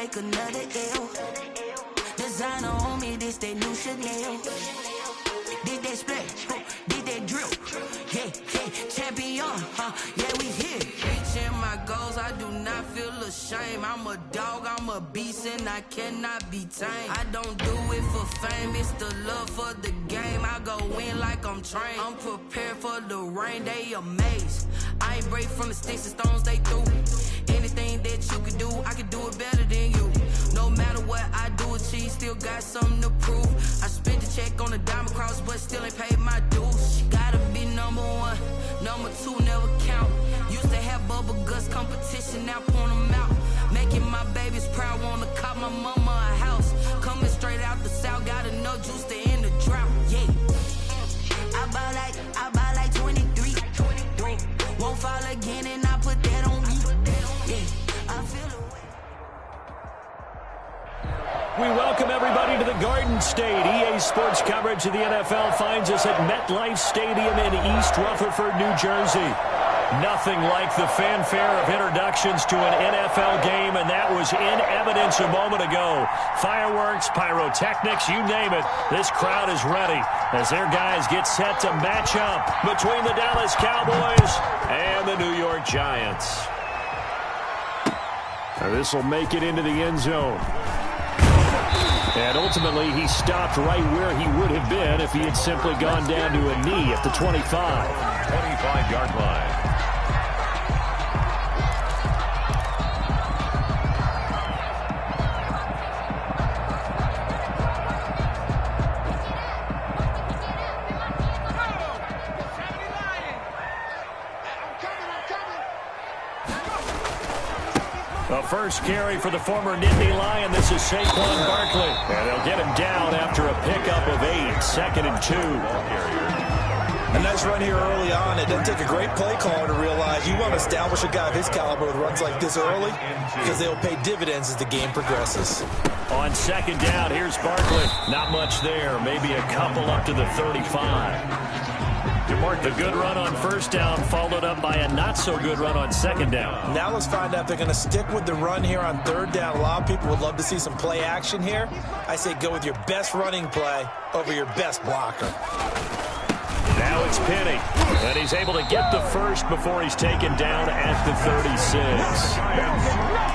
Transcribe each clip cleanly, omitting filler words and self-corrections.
take another L. Designer on me, this they new Chanel. Did they splash? Did they drill? Yeah, champion, yeah, we here. Reaching my goals, I do not feel ashamed. I'm a dog, I'm a beast, and I cannot be tamed. I don't do it for fame, it's the love for the game. I go in like I'm trained. I'm prepared for the rain, they amazed. I ain't break from the sticks and stones they threw. Anything that you can do, I can do it better than you. No matter what I do, achieve, still got something to prove. I spent the check on the diamond cross, but still ain't paid my dues. Gotta be number one, number two never count. Used to have bubble guts competition, now point them out. Making my babies proud, wanna cop my mama a house. Coming straight out the south, got enough juice to end the drought. Yeah, I buy like 23. Won't fall again, and I put that on me. Yeah, I feel the way. We welcome everybody to the Garden State. EA Sports coverage of the NFL finds us at MetLife Stadium in East Rutherford, New Jersey. Nothing like the fanfare of introductions to an NFL game, and that was in evidence a moment ago. Fireworks, pyrotechnics, you name it. This crowd is ready as their guys get set to match up between the Dallas Cowboys and the New York Giants. This will make it into the end zone. And ultimately, he stopped right where he would have been if he had simply gone down to a knee at the 25. 25-yard line. The first carry for the former Nittany Lion. This is Saquon Barkley. And they'll get him down after a pickup of 8. 2nd and 2. A nice run here early on. It doesn't take a great play caller to realize you want to establish a guy of his caliber with runs like this early because they'll pay dividends as the game progresses. On 2nd down, here's Barkley. Not much there. Maybe a couple up to the 35. The good run on 1st down followed up by a not-so-good run on 2nd down. Now let's find out if they're going to stick with the run here on 3rd down. A lot of people would love to see some play action here. I say go with your best running play over your best blocker. Now it's Penny, and he's able to get the first before he's taken down at the 36.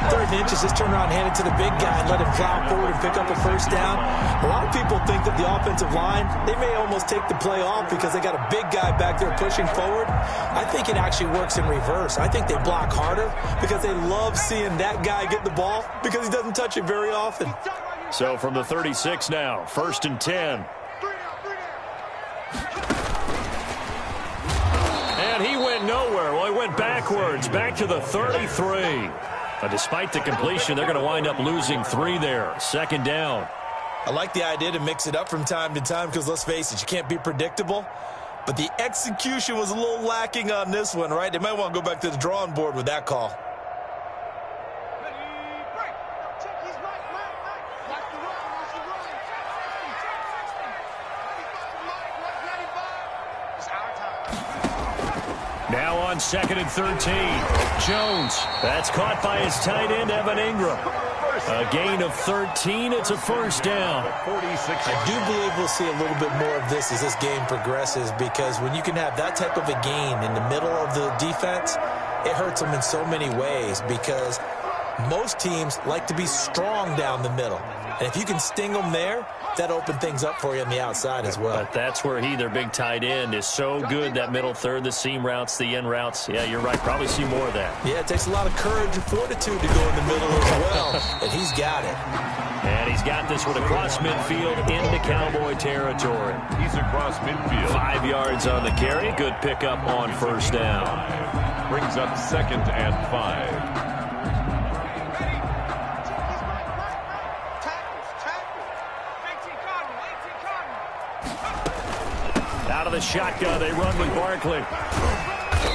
3rd and inches, just turn around, hand it to the big guy, and let him plow forward and pick up a 1st down. A lot of people think that the offensive line, they may almost take the play off because they got a big guy back there pushing forward. I think it actually works in reverse. I think they block harder because they love seeing that guy get the ball because he doesn't touch it very often. So from the 36 now, 1st and 10. And he went nowhere. Well, he went backwards, back to the 33. But despite the completion, they're going to wind up losing 3 there. 2nd down. I like the idea to mix it up from time to time because, let's face it, you can't be predictable. But the execution was a little lacking on this one, right? They might want to go back to the drawing board with that call. Now on 2nd and 13. Jones. That's caught by his tight end, Evan Ingram. A gain of 13. It's a 1st down. I do believe we'll see a little bit more of this as this game progresses because when you can have that type of a gain in the middle of the defense, it hurts them in so many ways because most teams like to be strong down the middle. And if you can sting them there, that opens things up for you on the outside as well. But that's where their big tight end, is so good, that middle third, the seam routes, the in routes. Yeah, you're right. Probably see more of that. Yeah, it takes a lot of courage and fortitude to go in the middle as well. And he's got it. And he's got this one across midfield into Cowboy territory. He's across midfield. 5 yards on the carry. Good pickup on 1st down. Brings up 2nd and 5. Out of the shotgun, they run with Barkley.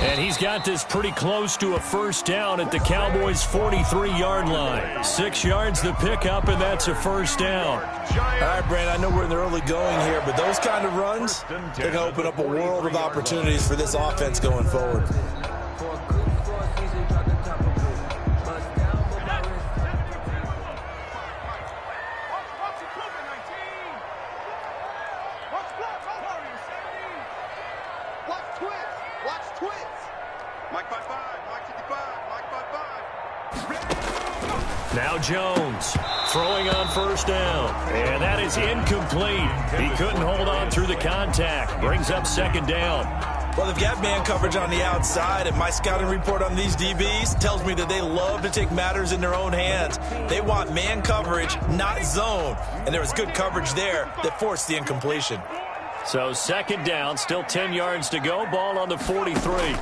And he's got this pretty close to a 1st down at the Cowboys' 43-yard line. 6 yards the pickup, and that's a 1st down. All right, Brandon, I know we're in the early going here, but those kind of runs, they're going to open up a world of opportunities for this offense going forward. Now Jones throwing on first down. And that is incomplete. He couldn't hold on through the contact. Brings up second down. Well, they've got man coverage on the outside, and my scouting report on these DBs tells me that they love to take matters in their own hands. They want man coverage, not zone. And there was good coverage there that forced the incompletion. So second down, still 10 yards to go. Ball on the 43.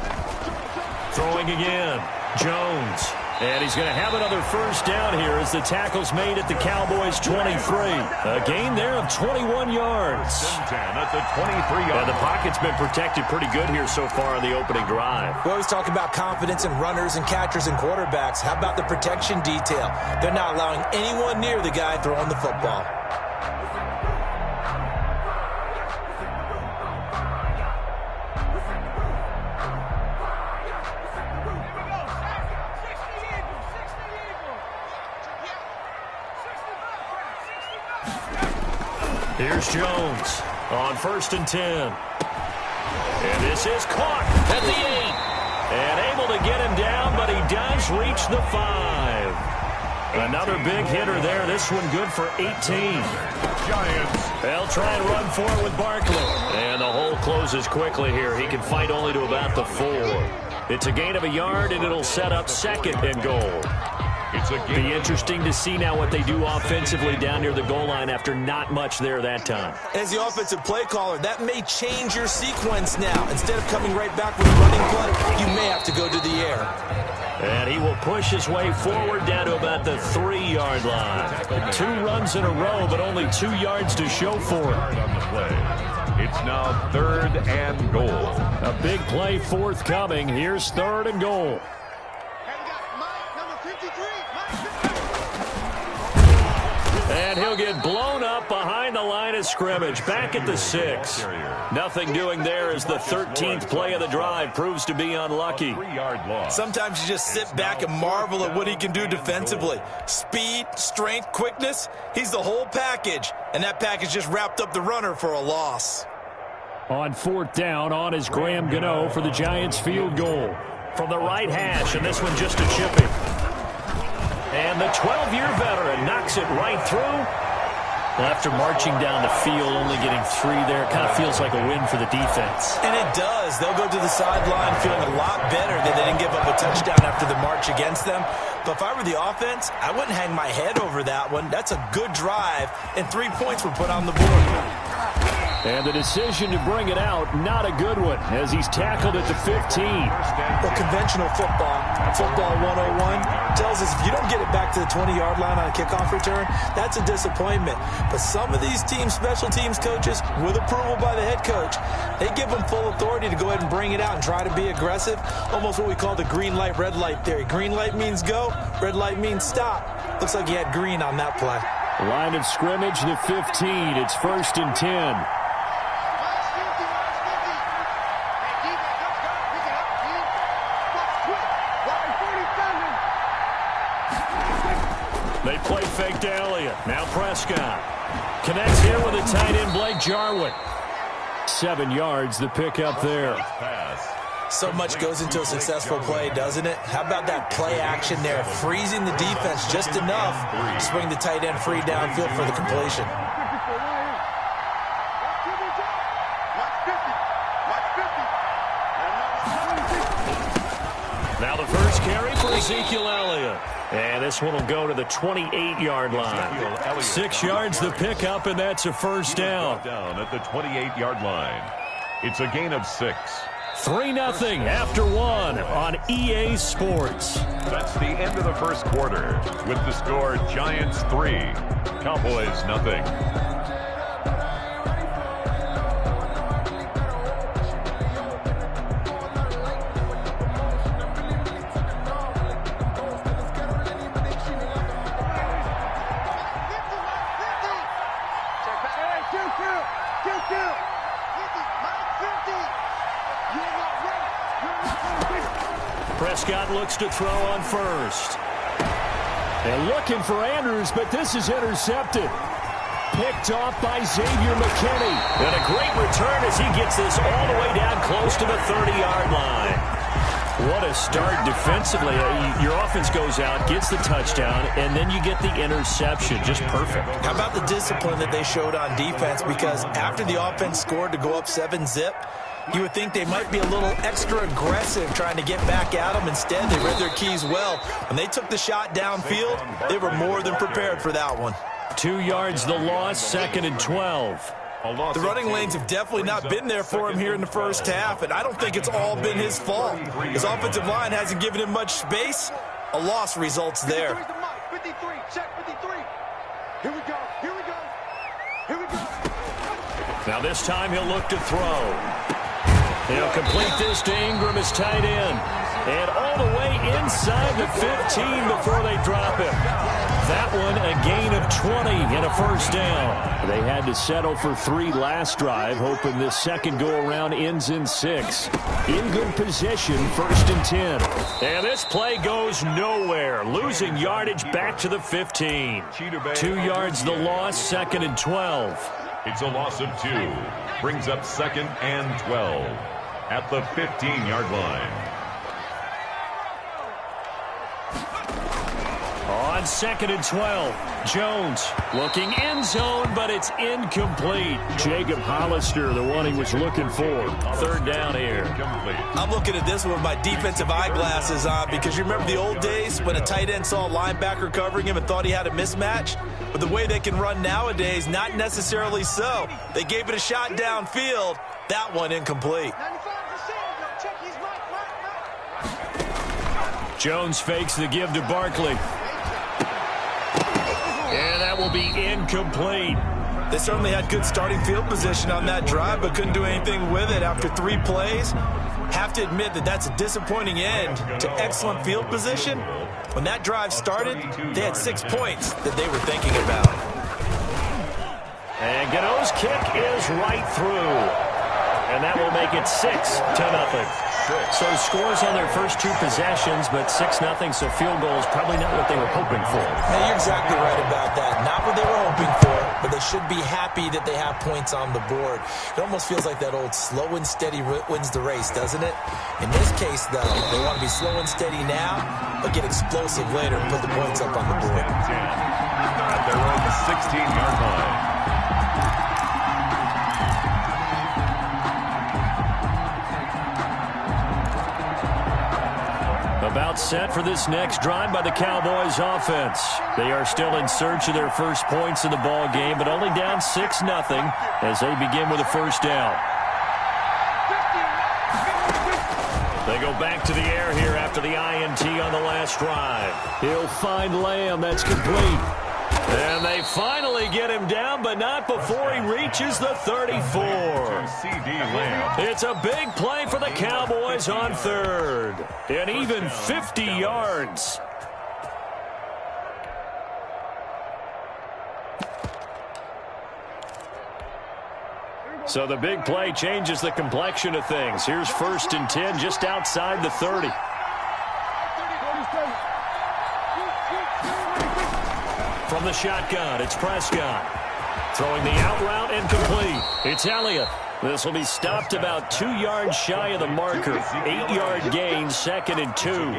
Throwing again. Jones. And he's going to have another first down here as the tackle's made at the Cowboys' 23. A gain there of 21 yards. At the 23-yard. And the pocket's been protected pretty good here so far on the opening drive. We always talk about confidence in runners and catchers and quarterbacks. How about the protection detail? They're not allowing anyone near the guy throwing the football. Here's Jones on 1st and 10. And this is caught at the 8. And able to get him down, but he does reach the 5. Another big hitter there. This one good for 18. Giants. They'll try and run for it with Barkley. And the hole closes quickly here. He can fight only to about the 4. It's a gain of a yard, and it'll set up second and goal. Be interesting to see now what they do offensively down near the goal line after not much there that time. As the offensive play caller, that may change your sequence now. Instead of coming right back with a running play, you may have to go to the air. And he will push his way forward down to about the 3-yard line. 2 runs in a row, but only 2 yards to show for it. It's now 3rd and goal. A big play forthcoming. Here's 3rd and goal. And he'll get blown up behind the line of scrimmage. Back at the 6. Nothing doing there as the 13th play of the drive proves to be unlucky. 3-yard loss. Sometimes you just sit back and marvel at what he can do defensively. Speed, strength, quickness. He's the whole package. And that package just wrapped up the runner for a loss. On 4th down, on is Graham Gano for the Giants field goal. From the right hash, and this one just a chipping. And the 12-year veteran knocks it right through. Well, after marching down the field, only getting 3 there, kind of feels like a win for the defense. And it does. They'll go to the sideline feeling a lot better that they didn't give up a touchdown after the march against them. But if I were the offense, I wouldn't hang my head over that one. That's a good drive, and 3 points were put on the board. And the decision to bring it out, not a good one, as he's tackled at the 15. Well, conventional football 101, tells us if you don't get it back to the 20-yard line on a kickoff return, that's a disappointment. But some of these teams, special teams coaches, with approval by the head coach, they give them full authority to go ahead and bring it out and try to be aggressive, almost what we call the green light, red light theory. Green light means go, red light means stop. Looks like he had green on that play. Line of scrimmage, the 15. It's 1st and 10. They play fake to Elliott. Now Prescott. Connects here with a tight end, Blake Jarwin. 7 yards, the pickup there. So much goes into a successful play, doesn't it? How about that play action there? Freezing the defense just enough to swing the tight end free downfield for the completion. Now the first carry for Ezekiel Elliott. And this one will go to the 28-yard line. 6 yards the pickup, and that's a first down. Down at the 28-yard line. It's a gain of 6. 3-0 after 1 on EA Sports. That's the end of the first quarter with the score Giants 3, Cowboys 0. Prescott looks to throw on first. And looking for Andrews, but this is intercepted. Picked off by Xavier McKinney. And a great return as he gets this all the way down close to the 30-yard line. What a start defensively. Your offense goes out, gets the touchdown, and then you get the interception. Just perfect. How about the discipline that they showed on defense? Because after the offense scored to go up 7-zip, you would think they might be a little extra aggressive trying to get back at them. Instead, they read their keys well. When they took the shot downfield, they were more than prepared for that one. 2 yards the loss, 2nd and 12. The running lanes have definitely not been there for him here in the first half, and I don't think it's all been his fault. His offensive line hasn't given him much space. A loss results there. 53, check 53. Here we go, here we go, here we go. Now this time he'll look to throw. He'll complete this to Ingram, his tight end. And all the way inside the 15 before they drop him. That one a gain of 20 and a first down. They had to settle for 3 last drive, hoping this second go-around ends in 6. In good position, 1st and 10. And this play goes nowhere. Losing yardage back to the 15. 2 yards the loss, 2nd and 12. It's a loss of 2. Brings up 2nd and 12 at the 15-yard line. On 2nd and 12, Jones looking end zone, but it's incomplete. Jacob Hollister, the one he was looking for. 3rd down here. I'm looking at this one with my defensive eyeglasses on because you remember the old days when a tight end saw a linebacker covering him and thought he had a mismatch? But the way they can run nowadays, not necessarily so. They gave it a shot downfield. That one incomplete. Jones fakes the give to Barkley. And that will be incomplete. They certainly had good starting field position on that drive, but couldn't do anything with it after 3 plays. Have to admit that that's a disappointing end to excellent field position. When that drive started, they had 6 points that they were thinking about. And Gano's kick is right through. And that will make it 6-0. So scores on their first 2 possessions, but 6-0, so field goal is probably not what they were hoping for. Hey, you're exactly right about that. Not what they were hoping for, but they should be happy that they have points on the board. It almost feels like that old slow and steady wins the race, doesn't it? In this case, though, they want to be slow and steady now, but get explosive later and put the points up on the board. At their own 16-yard line. About set for this next drive by the Cowboys offense. They are still in search of their first points in the ball game, but only down 6-0 as they begin with a first down. They go back to the air here after the INT on the last drive. He'll find Lamb. That's complete. And they finally get him down, but not before he reaches the 34. It's a big play for the Cowboys on 3rd. And even 50 yards. So the big play changes the complexion of things. Here's 1st and 10 just outside the 30. From the shotgun, it's Prescott. Throwing the out route and complete. It's Elliott. This will be stopped about 2 yards shy of the marker. 8-yard gain, 2nd and 2.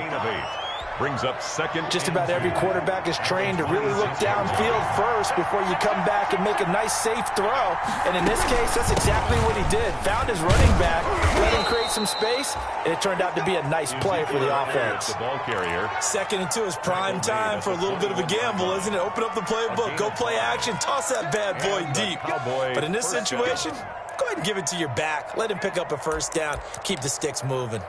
Brings up 2nd. Just about every quarterback is trained to really look downfield first before you come back and make a nice, safe throw. And in this case, that's exactly what he did. Found his running back, let him create some space, and it turned out to be a nice play for the offense. The ball carrier. 2nd and 2 is prime time for a little bit of a gamble, isn't it? Open up the playbook, go play action, toss that bad boy deep. But in this situation, go ahead and give it to your back. Let him pick up a first down. Keep the sticks moving.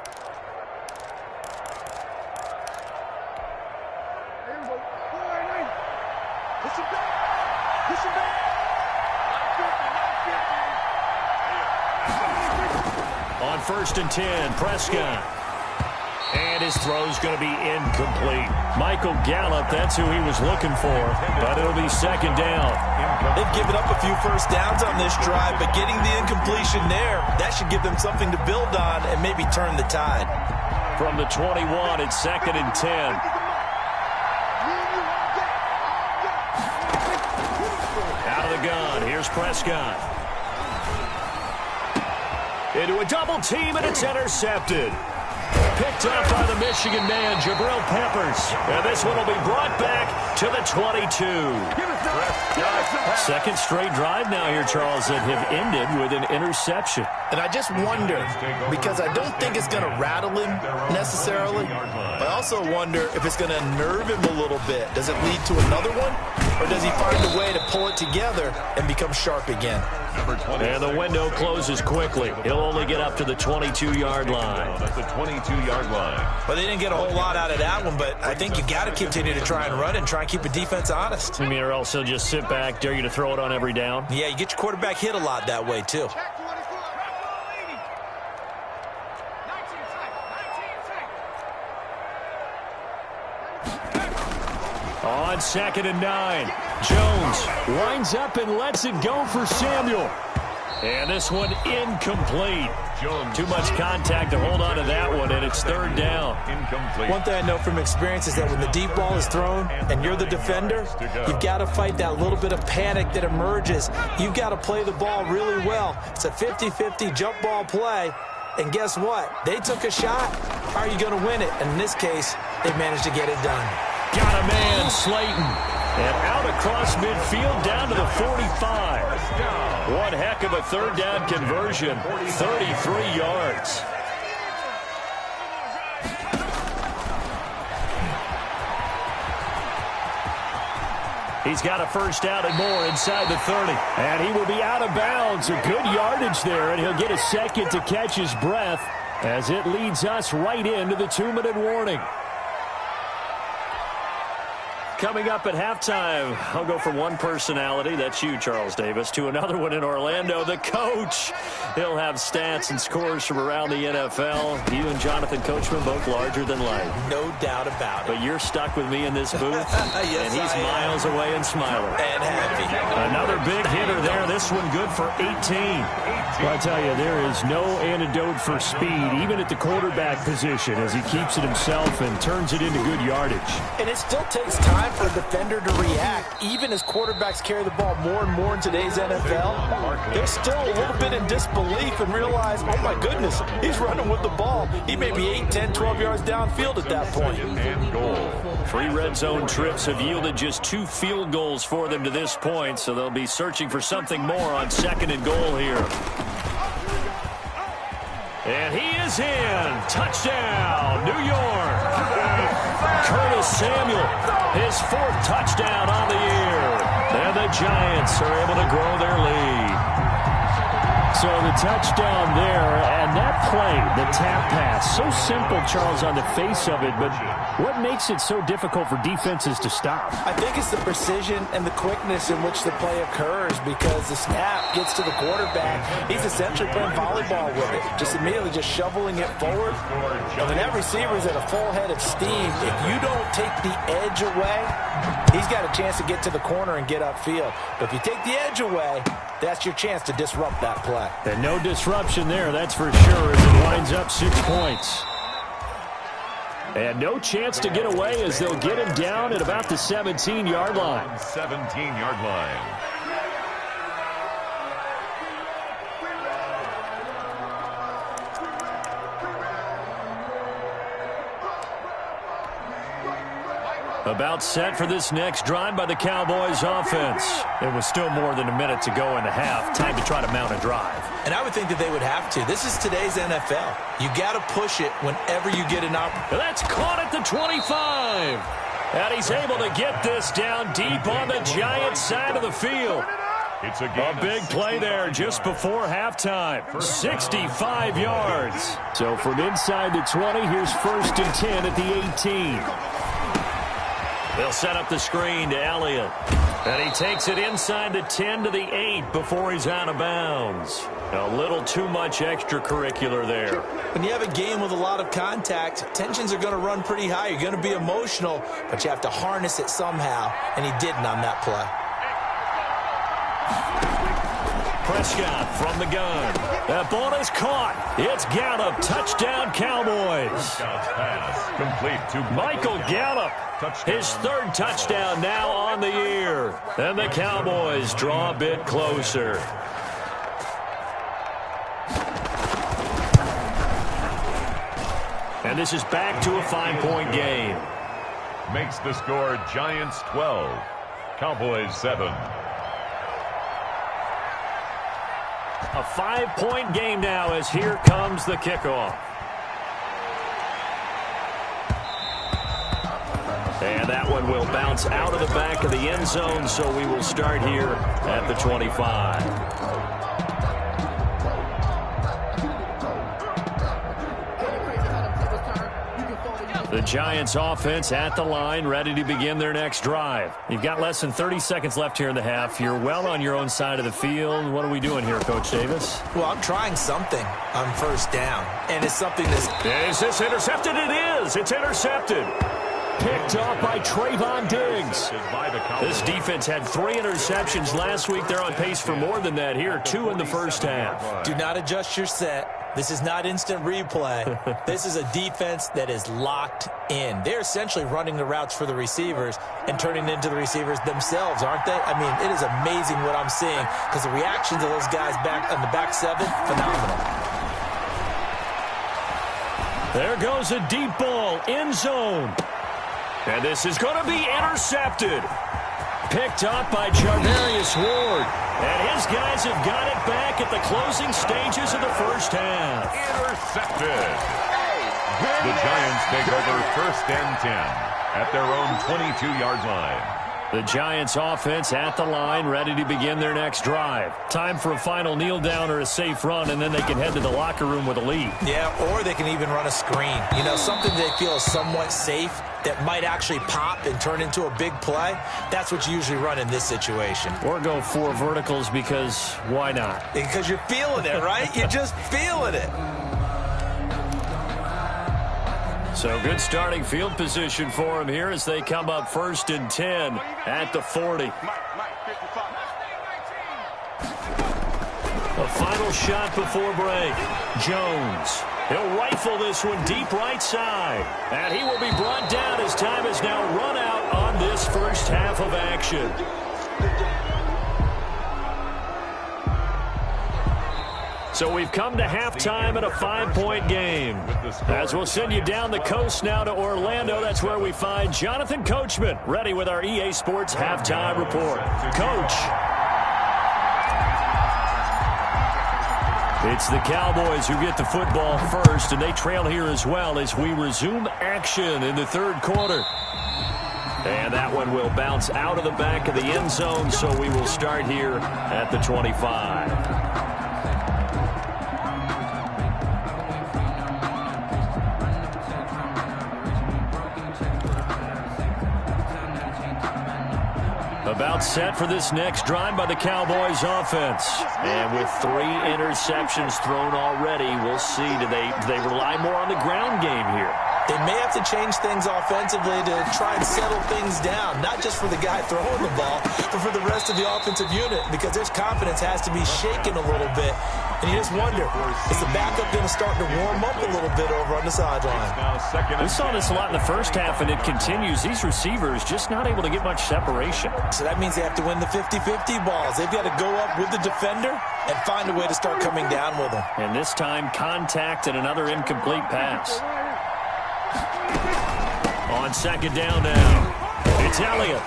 On 1st and 10, Prescott. And his throw's going to be incomplete. Michael Gallup, that's who he was looking for, but it'll be 2nd down. They've given up a few first downs on this drive, but getting the incompletion there, that should give them something to build on and maybe turn the tide. From the 21, it's 2nd and 10. Out of the gun, here's Prescott. Into a double team, and it's intercepted. Picked up by the Michigan man, Jabril Peppers. And this one will be brought back to the 22. Second straight drive now here, Charles, that have ended with an interception. And I just wonder, because I don't think it's going to rattle him necessarily. I also wonder if it's going to nerve him a little bit. Does it lead to another one? Or does he find a way to pull it together and become sharp again? And the window closes quickly. He'll only get up to the 22-yard line. At the 22-yard line. Well, they didn't get a whole lot out of that one, but I think you got to continue to try and run and try and keep the defense honest. You mean, or else he'll just sit back, dare you to throw it on every down? Yeah, you get your quarterback hit a lot that way, too. On 2nd and 9, Jones winds up and lets it go for Samuel. And this one incomplete. Too much contact to hold on to that one, and it's 3rd down. Incomplete. One thing I know from experience is that when the deep ball is thrown and you're the defender, you've got to fight that little bit of panic that emerges. You've got to play the ball really well. It's a 50-50 jump ball play. And guess what? They took a shot. How are you going to win it? And in this case, they managed to get it done. Got a man, Slayton. And out across midfield down to the 45. One heck of a 3rd down conversion. 33 yards. He's got a 1st down and more inside the 30. And he will be out of bounds. A good yardage there, and he'll get a second to catch his breath as it leads us right into the 2-minute warning. Coming up at halftime, I'll go from one personality, that's you, Charles Davis, to another one in Orlando, the coach. He'll have stats and scores from around the NFL. You and Jonathan Coachman, both larger than life. No doubt about it. But you're stuck with me in this booth, Yes, and he's miles away and smiling. And happy. Another big hitter there, this one good for 18. Well, I tell you, there is no antidote for speed, even at the quarterback position, as he keeps it himself and turns it into good yardage. And it still takes time for a defender to react. Even as quarterbacks carry the ball more and more in today's NFL, they're still a little bit in disbelief and realize, oh my goodness, he's running with the ball. He may be 8, 10, 12 yards downfield at that point. And goal. 3 red zone trips have yielded just 2 field goals for them to this point, so they'll be searching for something more on 2nd and goal here. And he is in. Touchdown, New York. Curtis Samuel, his 4th touchdown on the year. And the Giants are able to grow their lead. So the touchdown there, and that play, the tap pass, so simple, Charles, on the face of it, but what makes it so difficult for defenses to stop? I think it's the precision and the quickness in which the play occurs, because the snap gets to the quarterback. He's essentially playing volleyball with it, just immediately just shoveling it forward. And when that receiver's at a full head of steam, if you don't take the edge away, he's got a chance to get to the corner and get upfield. But if you take the edge away, that's your chance to disrupt that play. And no disruption there, that's for sure, as it winds up 6 points. And no chance to get away as they'll get him down at about the 17-yard line. 17-yard line. About set for this next drive by the Cowboys offense. It was still more than a minute to go in the half. Time to try to mount a drive. And I would think that they would have to. This is today's NFL. You got to push it whenever you get an opportunity. That's caught at the 25. And he's able to get this down deep on the Giants side of the field. It's a big play there just before halftime. 65 yards. So from inside the 20, here's 1st and 10 at the 18. They'll set up the screen to Elliott. And he takes it inside the 10 to the 8 before he's out of bounds. A little too much extracurricular there. When you have a game with a lot of contact, tensions are going to run pretty high. You're going to be emotional, but you have to harness it somehow, and he didn't on that play. Prescott from the gun. That ball is caught. It's Gallup. Touchdown, Cowboys. pass complete to Michael Gallup. His 3rd touchdown now on the year. And the Cowboys draw a bit closer. And this is back to a 5-point game. Makes the score Giants 12, Cowboys 7. A 5-point game now as here comes the kickoff. And that one will bounce out of the back of the end zone, so we will start here at the 25. The Giants offense at the line, ready to begin their next drive. You've got less than 30 seconds left here in the half. You're well on your own side of the field. What are we doing here, Coach Davis? Well, I'm trying something on first down, and it's something that's... Is this intercepted? It is. It's intercepted. Picked off by Trayvon Diggs. This defense had 3 interceptions last week. They're on pace for more than that here, 2 in the first half. Do not adjust your set. This is not instant replay. This is a defense that is locked in. They're essentially running the routes for the receivers and turning into the receivers themselves, aren't they? I mean, it is amazing what I'm seeing because the reactions of those guys back on the back 7, phenomenal. There goes a deep ball, end zone. And this is going to be intercepted. Picked up by Charvarius Ward. And his guys have got it back at the closing stages of the first half. Intercepted. The Giants take over 1st and 10 at their own 22-yard line. The Giants offense at the line, ready to begin their next drive. Time for a final kneel down or a safe run, and then they can head to the locker room with a lead. Yeah, or they can even run a screen. You know, something they feel is somewhat safe that might actually pop and turn into a big play. That's what you usually run in this situation. Or go 4 verticals because why not? Because you're feeling it, right? You're just feeling it. So good starting field position for him here as they come up 1st and 10 at the 40. A final shot before break. Jones. He'll rifle this one deep right side. And he will be brought down as time has now run out on this first half of action. So we've come to halftime in a 5-point game. As we'll send you down the coast now to Orlando, that's where we find Jonathan Coachman, ready with our EA Sports Halftime Report. Coach. It's the Cowboys who get the football first, and they trail here as well as we resume action in the 3rd quarter. And that one will bounce out of the back of the end zone, so we will start here at the 25. About set for this next drive by the Cowboys offense. And with 3 interceptions thrown already, we'll see. Do they rely more on the ground game here? They may have to change things offensively to try and settle things down, not just for the guy throwing the ball, but for the rest of the offensive unit, because their confidence has to be shaken a little bit. And you just wonder, is the backup going to start to warm up a little bit over on the sideline? We saw this a lot in the first half, and it continues. These receivers just not able to get much separation. So that means they have to win the 50-50 balls. They've got to go up with the defender and find a way to start coming down with them. And this time, contact and another incomplete pass. On 2nd down now, it's Elliott.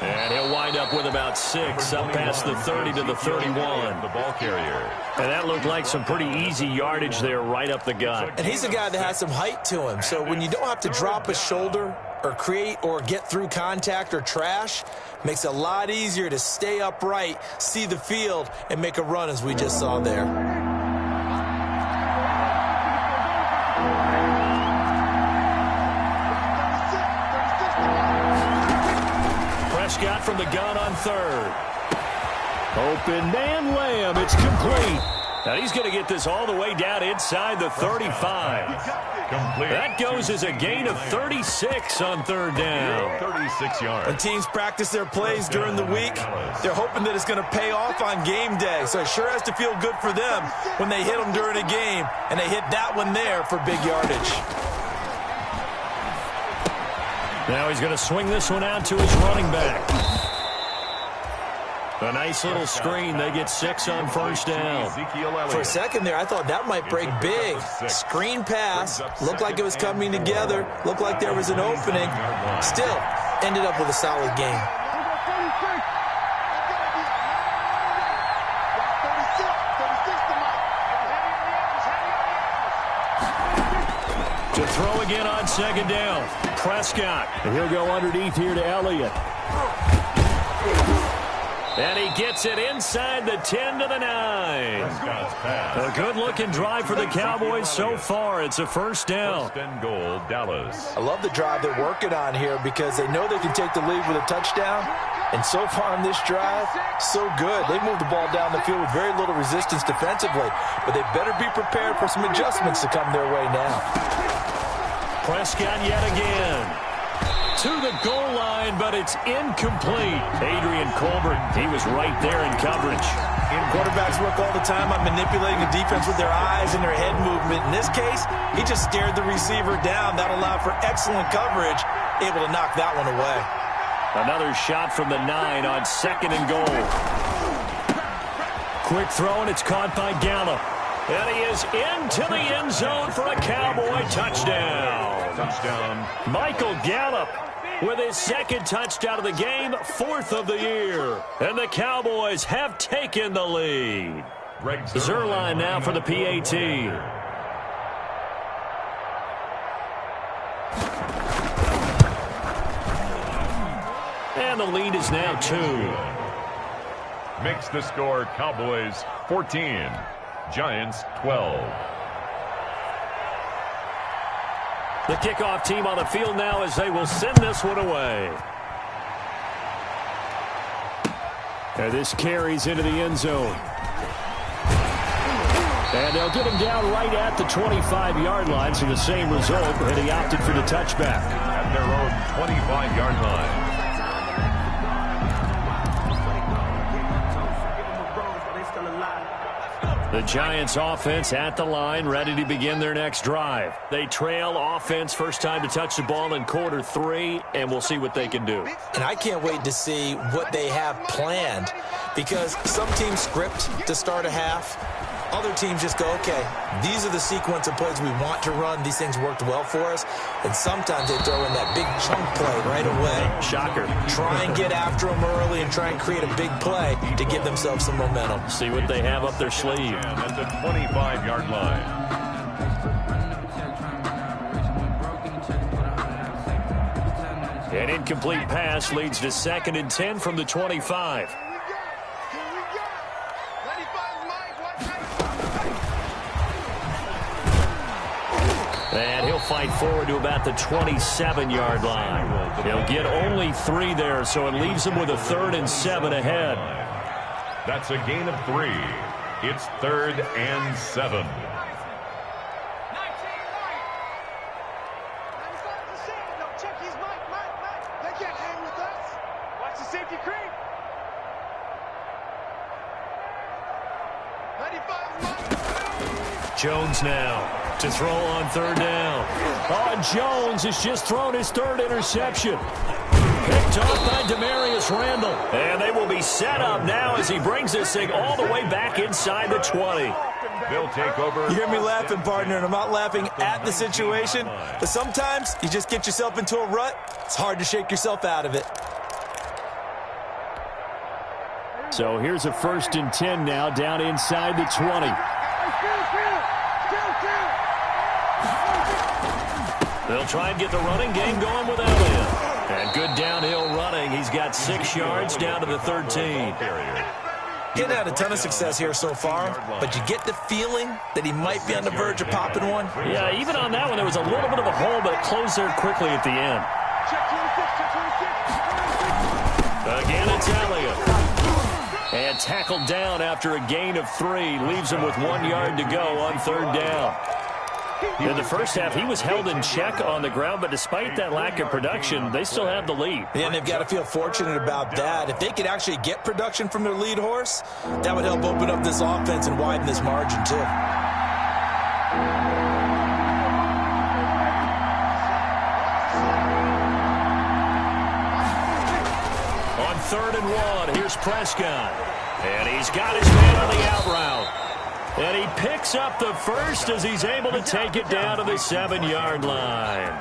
And he'll wind up with about 6, up past the 30 to the 31. The ball carrier. And that looked like some pretty easy yardage there right up the gut. And he's a guy that has some height to him. So when you don't have to drop a shoulder or create or get through contact or trash, makes it a lot easier to stay upright, see the field, and make a run as we just saw there. Prescott from the gun on 3rd. Open man Lamb. It's complete. Now he's going to get this all the way down inside the 35. Complete. That goes as a gain of 36 on 3rd down. 36 yards. When teams practice their plays during the week, they're hoping that it's going to pay off on game day. So it sure has to feel good for them when they hit them during a game, and they hit that one there for big yardage. Now he's going to swing this one out to his running back. A nice little screen. They get 6 on first down. For a second there, I thought that might break big. Screen pass. Looked like it was coming together. Looked like there was an opening. Still, ended up with a solid game. To throw again on second down. Prescott. And he'll go underneath here to Elliott. And he gets it inside the 10 to the 9. A good-looking drive for the Cowboys so far. It's a first down. First and goal, Dallas. I love the drive they're working on here because they know they can take the lead with a touchdown. And so far on this drive, so good. They moved the ball down the field with very little resistance defensively. But they better be prepared for some adjustments to come their way now. Prescott yet again. To the goal line, but it's incomplete. Adrian Colbert, he was right there in coverage. Quarterbacks work all the time on manipulating the defense with their eyes and their head movement. In this case, he just stared the receiver down. That allowed for excellent coverage, able to knock that one away. Another shot from the 9 on second and goal. Quick throw, and it's caught by Gallup. And he is into the end zone for a Cowboy touchdown. Touchdown. Michael Gallup with his second touchdown of the game, 4th of the year. And the Cowboys have taken the lead. Zerline now for the PAT. And the lead is now 2. Makes the score Cowboys 14, Giants 12. The kickoff team on the field now as they will send this one away. And this carries into the end zone. And they'll get him down right at the 25-yard line, so the same result, and he opted for the touchback. At their own 25-yard line. The Giants offense at the line, ready to begin their next drive. They trail offense, first time to touch the ball in quarter 3, and we'll see what they can do. And I can't wait to see what they have planned, because some teams script to start a half. Other teams just go, okay, these are the sequence of plays we want to run. These things worked well for us. And sometimes they throw in that big chunk play right away. Shocker. Try and get after them early and try and create a big play to give themselves some momentum. See what they have up their sleeve. And at the 25-yard line. An incomplete pass leads to 2nd and 10 from the 25. And he'll fight forward to about the 27-yard line. He'll get only 3 there, so it leaves him with a 3rd and 7 ahead. That's a gain of 3. It's 3rd and 7. Jones now to throw on 3rd down. Oh, Jones has just thrown his 3rd interception. Picked off by Demarius Randall. And they will be set up now as he brings this thing all the way back inside the 20. They'll take over. You hear me laughing, partner, and I'm not laughing at the situation. But sometimes you just get yourself into a rut. It's hard to shake yourself out of it. So here's a 1st and 10 now down inside the 20. They'll try and get the running game going with Elliott. And good downhill running. He's got 6 yards down to the 13. Getting had a ton of success here so far, but you get the feeling that he might be on the verge of popping one. Yeah, even on that one, there was a little bit of a hole, but it closed there quickly at the end. Again, it's Elliott. And tackled down after a gain of 3. Leaves him with 1 yard to go on 3rd down. In the first half, he was held in check on the ground, but despite that lack of production, they still have the lead. Yeah, and they've got to feel fortunate about that. If they could actually get production from their lead horse, that would help open up this offense and widen this margin, too. 3rd and 1. Here's Prescott. And he's got his man on the out route. And he picks up the first as he's able to take it down to the 7-yard line.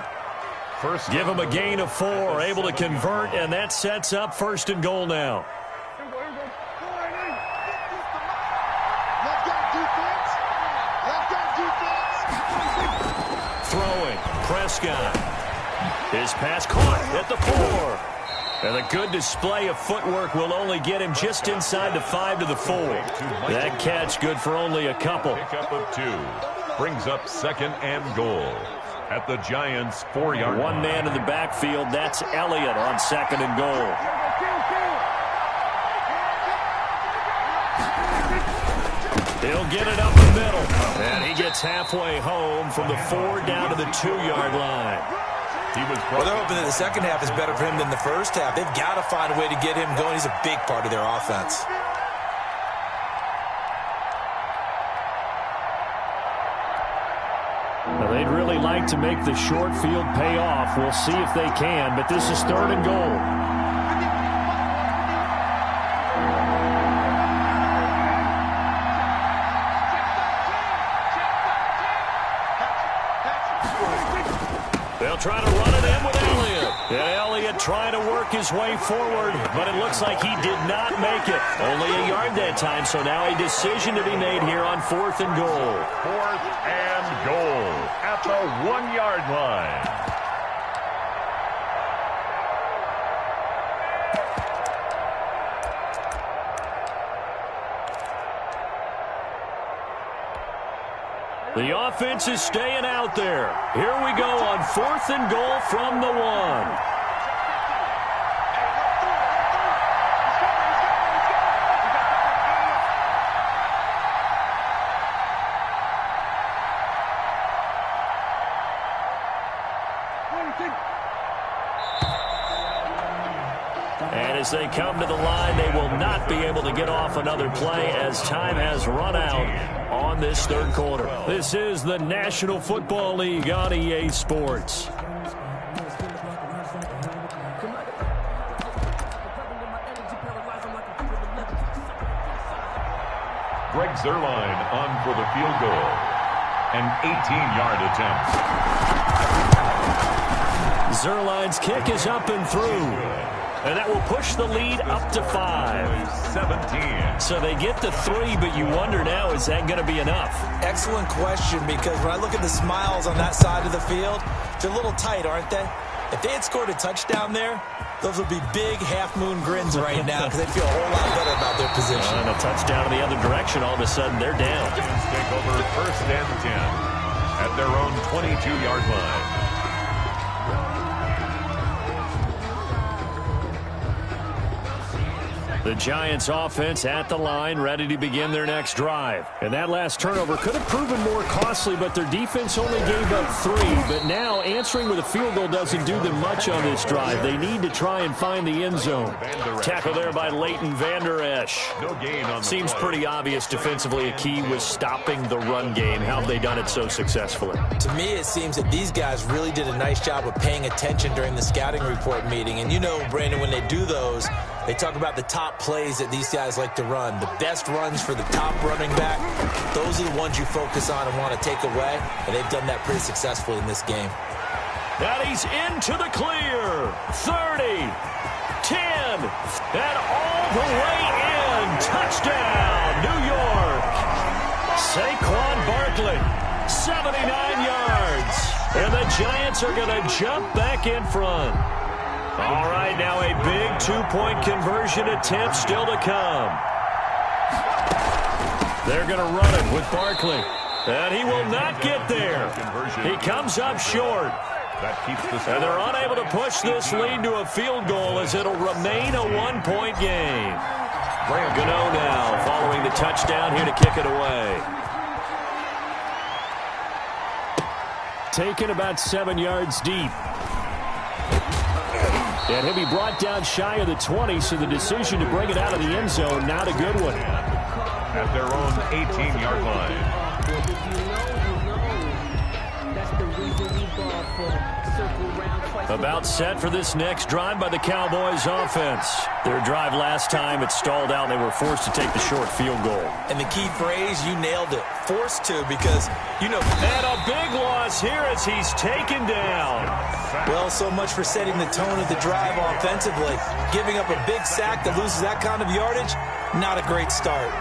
Give him a gain of 4, able to convert, and that sets up 1st and goal now. Throwing, Prescott. His pass caught at the 4. And a good display of footwork will only get him just inside the 5 to the 4. That catch good for only a couple. Pickup of 2 brings up 2nd and goal at the Giants' 4-yard line. One man in the backfield, that's Elliott on 2nd and goal. He'll get it up the middle. And he gets halfway home from the 4 down to the 2-yard line. Well, they're hoping that the second half is better for him than the first half. They've got to find a way to get him going. He's a big part of their offense. Well, they'd really like to make the short field pay off. We'll see if they can, but this is 3rd and goal. They'll try to run it in with Elliott. And Elliott trying to work his way forward, but it looks like he did not make it. Only a yard that time, so now a decision to be made here on 4th and goal. 4th and goal at the 1-yard line. The offense is staying out there. Here we go on 4th and goal from the 1. And as they come to the line, they will not be able to get off another play as time has run out on this 3rd quarter. This is the National Football League on EA Sports. Greg Zuerlein on for the field goal. An 18-yard attempt. Zuerlein's kick is up and through. And that will push the lead up to 5. 17. So they get to 3, but you wonder now, is that going to be enough? Excellent question, because when I look at the smiles on that side of the field, they're a little tight, aren't they? If they had scored a touchdown there, those would be big half-moon grins right now because they'd feel a whole lot better about their position. And a touchdown in the other direction, all of a sudden they're down. Giants take over 1st and 10 at their own 22-yard line. The Giants offense at the line, ready to begin their next drive. And that last turnover could have proven more costly, but their defense only gave up 3. But now answering with a field goal doesn't do them much on this drive. They need to try and find the end zone. Tackle there by Leighton Vander Esch. No gain on the Seems play. pretty obvious defensively a key was stopping the run game. How have they done it so successfully? To me, it seems that these guys really did a nice job of paying attention during the scouting report meeting. And you know, Brandon, when they do those, they talk about the top plays that these guys like to run. The best runs for the top running back, those are the ones you focus on and want to take away. And they've done that pretty successfully in this game. And he's into the clear. 30, 10, and all the way in. Touchdown, New York. Saquon Barkley, 79 yards. And the Giants are going to jump back in front. All right, now a big 2-point conversion attempt still to come. They're going to run it with Barkley. And he will not get there. He comes up short. And they're unable to push this lead to a field goal as it'll remain a 1-point game. Gano now following the touchdown here to kick it away. Taken about 7 yards deep. And he'll be brought down shy of the 20, so the decision to bring it out of the end zone, not a good one. At their own 18-yard line. About set for this next drive by the Cowboys offense. Their drive last time, it stalled out, and they were forced to take the short field goal. And the key phrase, you nailed it, forced to, because, you know. And a big loss here as he's taken down. Well, so much for setting the tone of the drive offensively. Giving up a big sack that loses that kind of yardage, not a great start.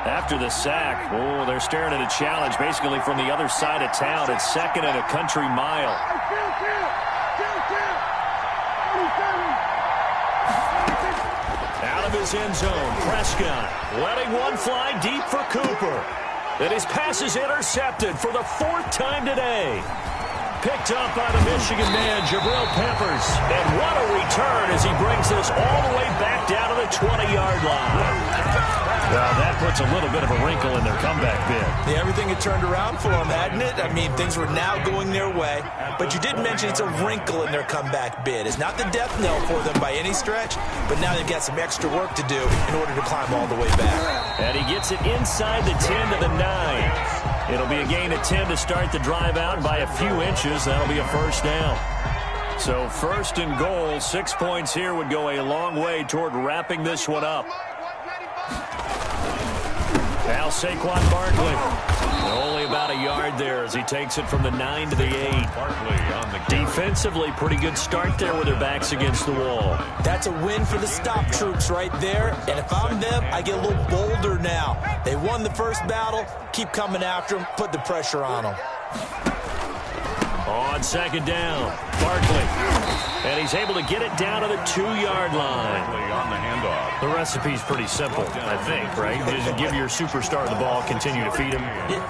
After the sack, they're staring at a challenge basically from the other side of town. It's second and a country mile. Out of his end zone, Prescott letting one fly deep for Cooper. And his pass is intercepted for the 4th time today. Picked up by the Michigan man, Jabril Peppers. And what a return as he brings this all the way back down to the 20-yard line. Well, that puts a little bit of a wrinkle in their comeback bid. Yeah, everything had turned around for them, hadn't it? I mean, things were now going their way. But you did mention it's a wrinkle in their comeback bid. It's not the death knell for them by any stretch, but now they've got some extra work to do in order to climb all the way back. And he gets it inside the 10 to the 9. It'll be a gain of 10 to start the drive out by a few inches. That'll be a first down. So first and goal, 6 points here would go a long way toward wrapping this one up. Now Saquon Barkley. Only about a yard there as he takes it from the 9 to the 8. Barkley on the Defensively, pretty good start there with their backs against the wall. That's a win for the stop troops right there. And if I'm them, I get a little bolder now. They won the first battle. Keep coming after them. Put the pressure on them. On second down, Barkley. And he's able to get it down to the 2-yard line. on the handoff. The recipe's pretty simple, I think, right? Just give your superstar the ball, continue to feed him.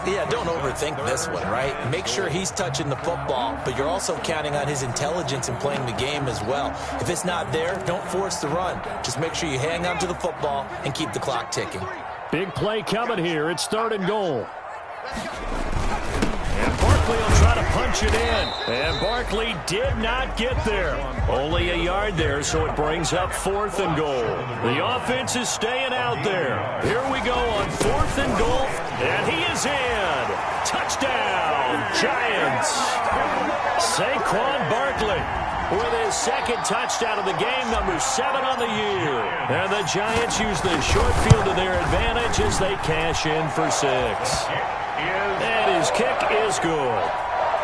Yeah, don't overthink this one, right? Make sure he's touching the football, but you're also counting on his intelligence in playing the game as well. If it's not there, don't force the run. Just make sure you hang on to the football and keep the clock ticking. Big play coming here. It's 3rd and goal. And Barkley will try to punch it in. And Barkley did not get there. Only a yard there, so it brings up 4th and goal. The offense is staying out there. Here we go on 4th and goal. And he is in. Touchdown, Giants. Saquon Barkley with his 2nd touchdown of the game, number 7 on the year. And the Giants use the short field to their advantage as they cash in for 6. And his kick is good.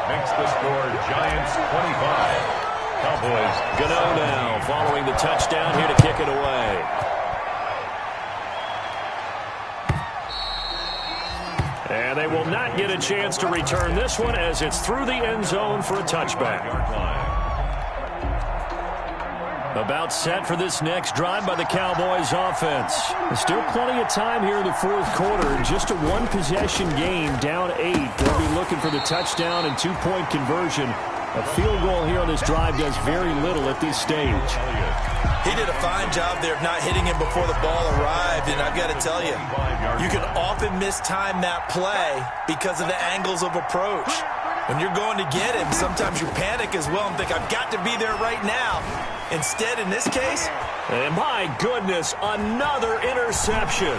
Makes the score Giants 25. Cowboys. Gano now following the touchdown here to kick it away. And they will not get a chance to return this one as it's through the end zone for a touchback. About set for this next drive by the Cowboys offense. There's still plenty of time here in the 4th quarter. Just a 1-possession game, down 8. They'll be looking for the touchdown and 2-point conversion. A field goal here on this drive does very little at this stage. He did a fine job there of not hitting him before the ball arrived, and I've got to tell you, you can often mistime that play because of the angles of approach. When you're going to get him, sometimes you panic as well and think, I've got to be there right now. Instead, in this case... And my goodness, another interception.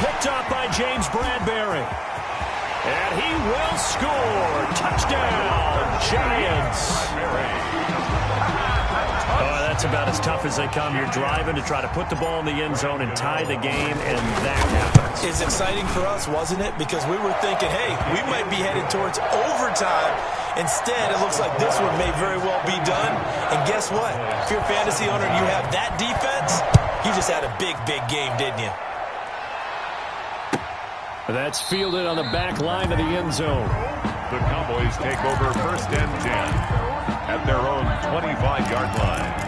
Picked up by James Bradbury. And he will score. Touchdown, Giants. That's about as tough as they come. You're driving to try to put the ball in the end zone and tie the game, and that happens. It's exciting for us, wasn't it? Because we were thinking, hey, we might be headed towards overtime. Instead, it looks like this one may very well be done. And guess what? If you're a fantasy owner and you have that defense, you just had a big, big game, didn't you? That's fielded on the back line of the end zone. The Cowboys take over 1st and 10 at their own 25-yard line.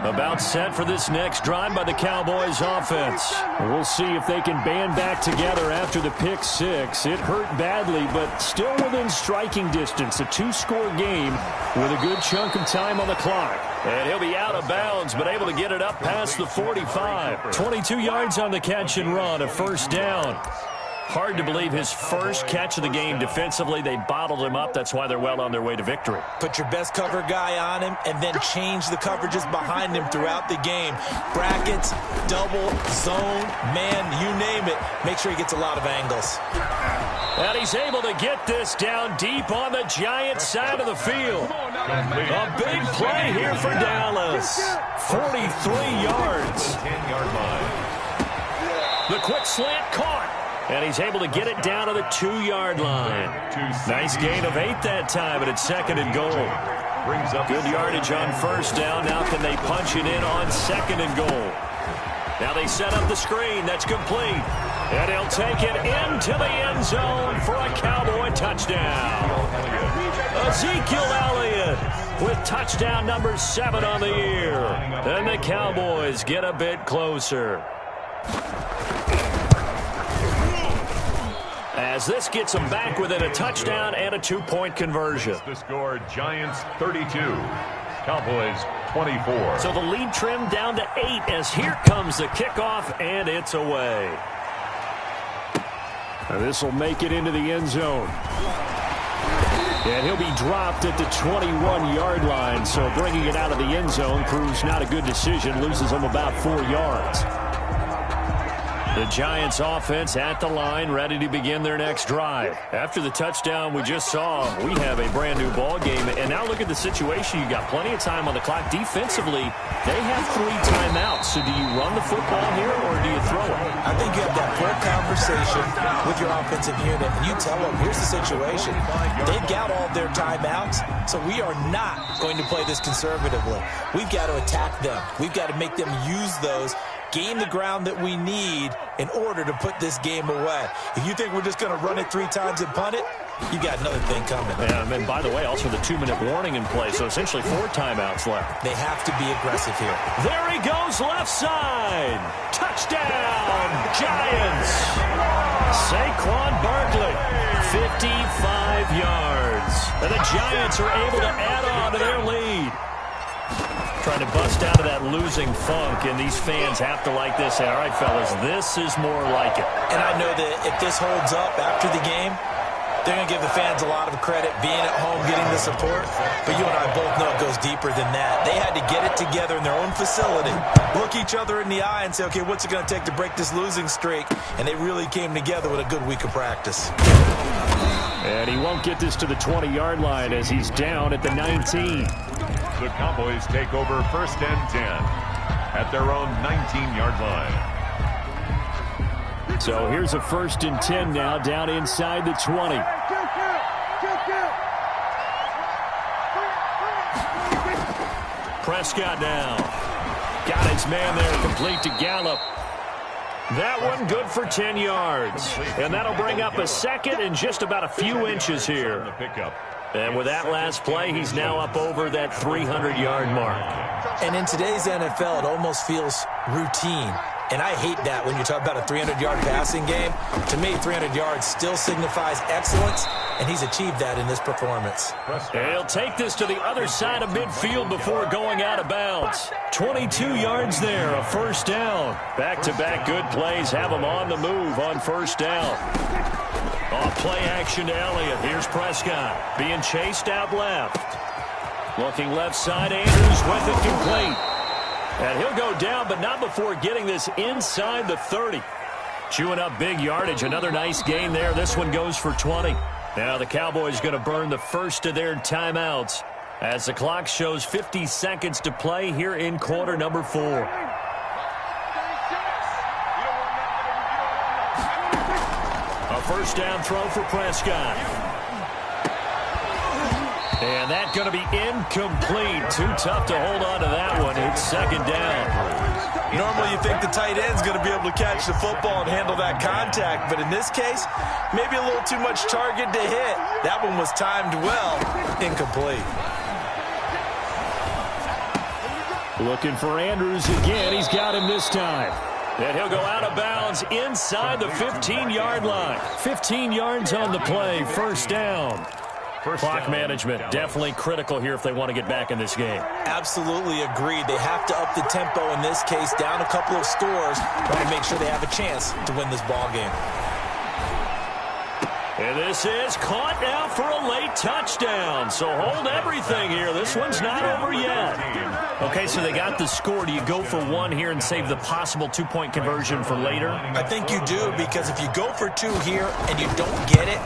About set for this next drive by the Cowboys offense. We'll see if they can band back together after the pick 6. It hurt badly, but still within striking distance. A 2-score game with a good chunk of time on the clock. And he'll be out of bounds, but able to get it up past the 45. 22 yards on the catch and run, a 1st down. Hard to believe his first catch of the game defensively. They bottled him up. That's why they're well on their way to victory. Put your best cover guy on him and then change the coverages behind him throughout the game. Brackets, double, zone, man, you name it. Make sure he gets a lot of angles. And he's able to get this down deep on the Giants side of the field. A big play here for Dallas. 43 yards. 10-yard line. The quick slant caught. And he's able to get it down to the 2-yard line. Nice gain of 8 that time, and it's 2nd and goal. Good yardage on first down. Now can they punch it in on 2nd and goal? Now they set up the screen. That's complete. And he'll take it into the end zone for a Cowboy touchdown. Ezekiel Elliott with touchdown number 7 on the year. And the Cowboys get a bit closer. As this gets them back within a touchdown and a 2-point conversion. The score, Giants 32, Cowboys 24. So the lead trimmed down to 8 as here comes the kickoff, and it's away. This will make it into the end zone. And he'll be dropped at the 21-yard line, so bringing it out of the end zone proves not a good decision, loses them about 4 yards. The Giants offense at the line, ready to begin their next drive. After the touchdown we just saw, we have a brand new ball game. And now look at the situation. You got plenty of time on the clock. Defensively, they have 3 timeouts. So do you run the football here or do you throw it? I think you have that full conversation with your offensive unit, and you tell them, here's the situation. They've got all their timeouts, so we are not going to play this conservatively. We've got to attack them. We've got to make them use those, gain the ground that we need in order to put this game away. If you think we're just going to run it 3 times and punt it, you got another thing coming. Yeah, and by the way, also the 2-minute warning in play, so essentially 4 timeouts left. They have to be aggressive here. There he goes, left side. Touchdown, Giants. Saquon Barkley, 55 yards. And the Giants are able to add on to their lead. Trying to bust out of that losing funk, and these fans have to like this. All right, fellas, this is more like it. And I know that if this holds up after the game, they're going to give the fans a lot of credit, being at home, getting the support. But you and I both know it goes deeper than that. They had to get it together in their own facility, look each other in the eye and say, okay, what's it going to take to break this losing streak? And they really came together with a good week of practice. And he won't get this to the 20-yard line as he's down at the 19. The Cowboys take over 1st and 10 at their own 19-yard line. So here's a 1st and 10 now, down inside the 20. Prescott now. Got his man there, complete to Gallup. That one good for 10 yards. And that'll bring up a 2nd and just about a few inches here. And with that last play, he's now up over that 300-yard mark. And in today's NFL, it almost feels routine. And I hate that when you talk about a 300-yard passing game. To me, 300 yards still signifies excellence, and he's achieved that in this performance. And he'll take this to the other side of midfield before going out of bounds. 22 yards there, a 1st down. Back-to-back good plays have him on the move on 1st down. Off play action to Elliott. Here's Prescott being chased out left. Looking left side, Andrews with it complete. And he'll go down, but not before getting this inside the 30. Chewing up big yardage. Another nice gain there. This one goes for 20. Now the Cowboys going to burn the first of their timeouts as the clock shows 50 seconds to play here in quarter number 4. A 1st down throw for Prescott. And that's going to be incomplete. Too tough to hold on to that one. It's 2nd down. Normally you think the tight end's going to be able to catch the football and handle that contact. But in this case, maybe a little too much target to hit. That one was timed well. Incomplete. Looking for Andrews again. He's got him this time. And he'll go out of bounds inside the 15-yard line. 15 yards on the play. 1st down. Clock management definitely critical here if they want to get back in this game. Absolutely agreed. They have to up the tempo in this case, down a couple of scores, trying to make sure they have a chance to win this ball game. And this is caught now for a late touchdown. So hold everything here. This one's not over yet. Okay, so they got the score. Do you go for one here and save the possible two-point conversion for later? I think you do, because if you go for two here and you don't get it,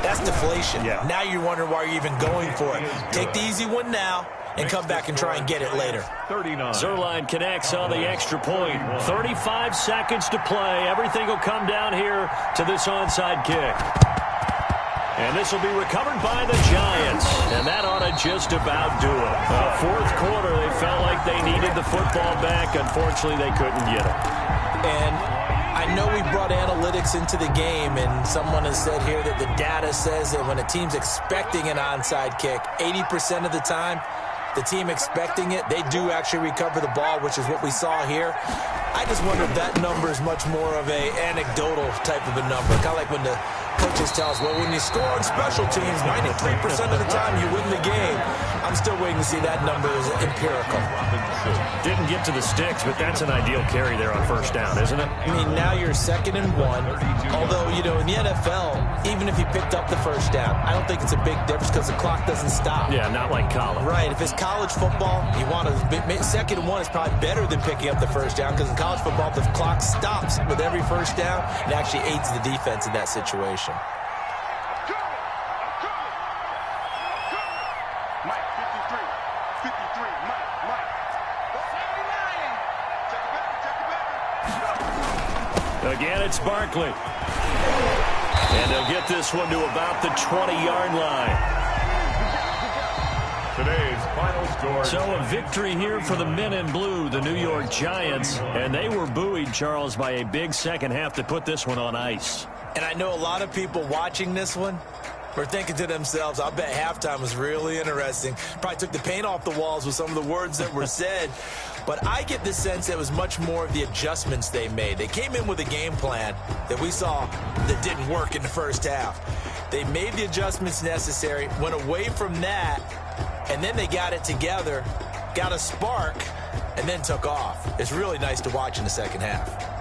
that's deflation. Yeah. Now you wonder why you're even going for it. Take the easy one now and come back and try and get it later. 39. Zerline connects on the extra point. 35 seconds to play. Everything will come down here to this onside kick. And this will be recovered by the Giants. And that ought to just about do it. Fourth quarter, they felt like they needed the football back. Unfortunately, they couldn't get it. And I know we brought analytics into the game, and someone has said here that the data says that when a team's expecting an onside kick, 80% of the time, the team expecting it, they do actually recover the ball, which is what we saw here. I just wonder if that number is much more of a anecdotal type of a number. Kind of like when the coaches tell us, well, when you score on special teams, 93% of the time you win the game. I'm still waiting to see that number is empirical. Didn't get to the sticks, but that's an ideal carry there on first down, isn't it? I mean, now you're 2nd and 1. Although, you know, in the NFL, even if you picked up the first down, I don't think it's a big difference because the clock doesn't stop. Yeah, not like college. Right. If it's college football, you want to 2nd and 1 is probably better than picking up the first down, because in college football, the clock stops with every first down. It actually aids the defense in that situation. Again, it's Barkley. And they'll get this one to about the 20-yard line. Today's final score. So a victory here for the men in blue, the New York Giants. And they were buoyed, Charles, by a big second half to put this one on ice. And I know a lot of people watching this one were thinking to themselves, I bet halftime was really interesting. Probably took the paint off the walls with some of the words that were said. But I get the sense it was much more of the adjustments they made. They came in with a game plan that we saw that didn't work in the first half. They made the adjustments necessary, went away from that, and then they got it together, got a spark, and then took off. It's really nice to watch in the second half.